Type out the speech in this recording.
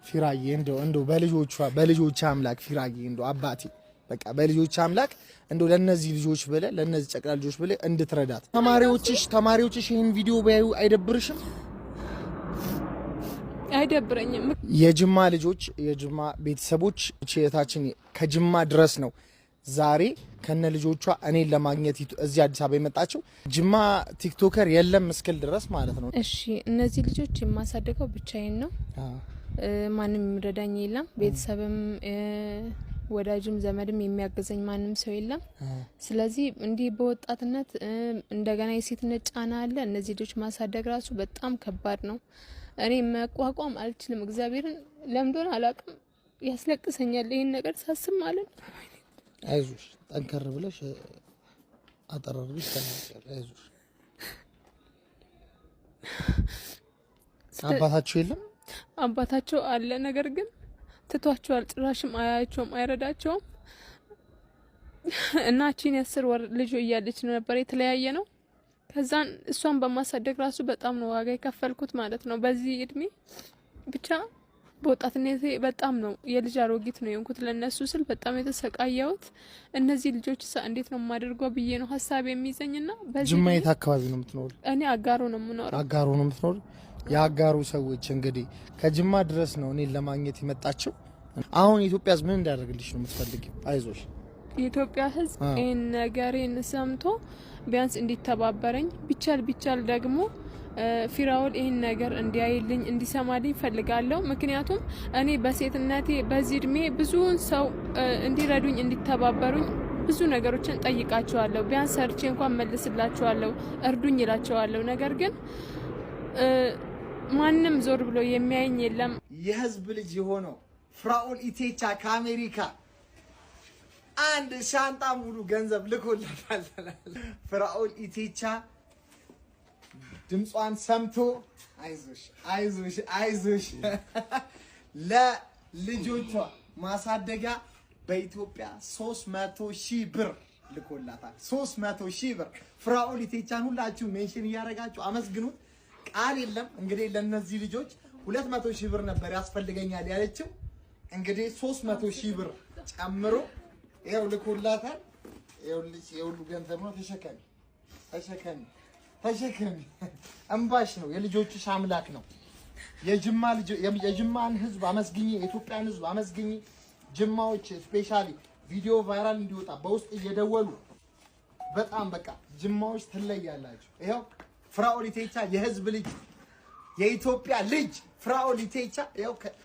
ፊራዬ እንደው በልጆች አምላክ ፊራዬ እንደው አባቴ በቃ በልጆች አምላክ እንደው ለነዚህ ልጆች ብለህ ለነዚህ ጨቅላ ልጆች ብለህ እንድትረዳት። ተማሪዎችሽ ይሄን ቪዲዮ ቢያዩ አይደብርሽም? አይደብረኝም። የጅማ ልጆች የጅማ ቤተሰቦች እህታችን ከጅማ ድረስ ነው ዛሬ ከነ ልጆቿ እኔን ለማግኘት እዚህ አዲስ አበባ የመጣችው። ጅማ ቲክቶከር የለም እስክል ድረስ ማለት ነው። እሺ እነዚህ ልጆች የማሳደገው ብቻዬን ነው። ማንም የሚረዳኝ የለም። ቤተሰብም ወዳጅም ዘመድም የሚያገዘኝ ማንም ሰው የለም። ስለዚህ እንዲህ በወጣትነት እንደገና የሴትነት ጫና አለ። እነዚህ ልጆች ማሳደግ ራሱ በጣም ከባድ ነው። እኔ መቋቋም አልችልም። እግዚአብሔርን ለምዶን አላውቅም፣ ያስለቅሰኛል ይሄን ነገር ሳስብ ማለት ነው። አይዞሽ ጠንከር ብለሽ አጠራርብሽ ተናገር። አይዞሽ አባታቸው የለም? አባታቸው አለ፣ ነገር ግን ትቷቸዋል። ጭራሽም አያቸውም፣ አይረዳቸውም። እናችን የ10 ወር ልጅ እያለች ነበር የተለያየ ነው። ከዛን እሷን በማሳደግ ራሱ በጣም ነው ዋጋ የከፈልኩት ማለት ነው። በዚህ እድሜ ብቻ በወጣትነቴ በጣም ነው የልጅ አሮጊት ነው የሆንኩት። ለነሱ ስል በጣም የተሰቃየሁት። እነዚህ ልጆች እንዴት ነው የማደርገው ብዬ ነው ሀሳብ የሚይዘኝና በዚህ ጅማ የት አካባቢ ነው የምትኖር? እኔ አጋሮ ነው የምኖረው። አጋሮ ነው የምትኖር? የአጋሩ ሰዎች እንግዲህ ከጅማ ድረስ ነው እኔን ለማግኘት የመጣችው። አሁን የኢትዮጵያ ሕዝብ ምን እንዳደርግልሽ ነው የምትፈልጊው? አይዞሽ የኢትዮጵያ ሕዝብ ይሄን ነገሬን ሰምቶ ቢያንስ እንዲተባበረኝ ቢቻል ደግሞ ፊራውል ይሄን ነገር እንዲያይልኝ እንዲሰማልኝ ፈልጋለሁ። ምክንያቱም እኔ በሴትነቴ በዚህ እድሜ ብዙውን ሰው እንዲረዱኝ እንዲተባበሩኝ ብዙ ነገሮችን ጠይቃቸዋለሁ። ቢያንስ ሰርቼ እንኳን መልስላቸዋለሁ፣ እርዱኝ ይላቸዋለሁ። ነገር ግን ማንም ዞር ብሎ የሚያየኝ የለም። የህዝብ ልጅ የሆነው ፍራኦል ኢቴቻ ከአሜሪካ አንድ ሻንጣ ሙሉ ገንዘብ ልኮላታል። ፍራኦል ኢቴቻ ድምጿን ሰምቶ አይዞሽ ለልጆቿ ማሳደጊያ በኢትዮጵያ 300,000 ብር ልኮላታል። 300,000 ብር። ፍራኦል ኢቴቻን ሁላችሁ ሜንሽን እያደረጋችሁ አመስግኑት። ቃል የለም እንግዲህ ለነዚህ ልጆች 200,000 ብር ነበር ያስፈልገኛል ያለችው። እንግዲህ 300,000 ብር ጨምሮ ይሄው ልኮላታል። ይኸውልሽ ገንዘብ ነው። ተሸከሚ እንባሽ ነው። የልጆችሽ አምላክ ነው። የጅማን ህዝብ አመስግኝ፣ የኢትዮጵያን ህዝብ አመስግኝ። ጅማዎች ስፔሻሊ ቪዲዮ ቫይራል እንዲወጣ በውስጥ እየደወሉ በጣም በቃ ጅማዎች ትለያላችሁ። ይሄው ፍራኦል ኢቴቻ የህዝብ ልጅ የኢትዮጵያ ልጅ ፍራኦል ኢቴቻ ይሄው